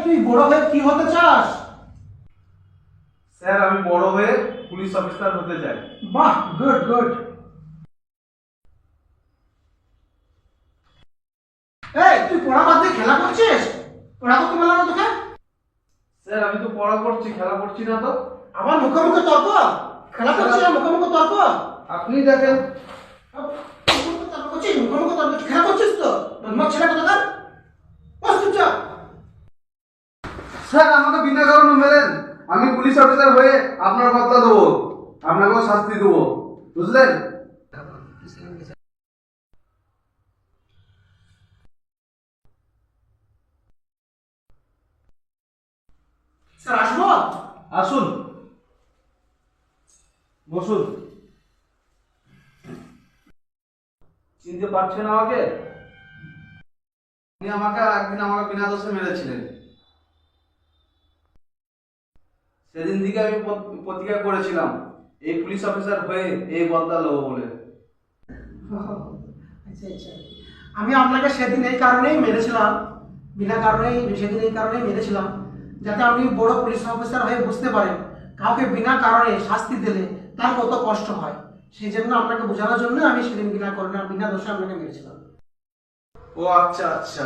তুই বড় হয়ে কি হতে চাস? স্যার আমি বড় হয়ে পুলিশ অফিসার হতে চাই। বাহ, গুড গুড। এই তুই পড়া বাদ দিয়ে খেলা করছিস? পড়া করতে বললাম না তোকে? স্যার আমি তো পড়া করছি, খেলা করছি না তো। আমার মুখে মুখে তর্ক? খেলা করছিস না মুখে মুখে তর্ক? আপনি দেখেন। মুখে মুখে তর্ক করছিস, মুখে মুখে তর্ক করছিস, খেলা করছিস তো? বদমাশ ছেলে কোথাকার। বস চুপচাপ। স্যার আমাকে বিনা কারণে মেরেন, আমি পুলিশ অফিসার হয়ে আপনার বদলা দেবো, আপনাকেও শাস্তি দেবো, বুঝলেন? স্যার আসবো? আসুন, বসুন। চিনতে পারছেন আমাকে? আপনি একদিন আমাকে বিনা দোষে মেরেছিলেন। সেদিন থেকে আমি প্রতিজ্ঞা করেছিলাম এই পুলিশ অফিসার হয়ে এই বদলা নেবো বলে। আচ্ছা আচ্ছা, আমি আপনাকে সেদিন এই কারণেই মেরেছিলাম, বিনা কারণেই সেদিন এই কারণেই মেরেছিলাম যাতে আপনি বড় পুলিশ অফিসার হয়ে বুঝতে পারেন কাউকে বিনা কারণে শাস্তি দিলে তার কত কষ্ট হয়। সেই জন্য আপনাকে বোঝানোর জন্য আমি সেদিন বিনা কারণে বিনা দোষে আপনাকে মেরেছিলাম। ও আচ্ছা আচ্ছা।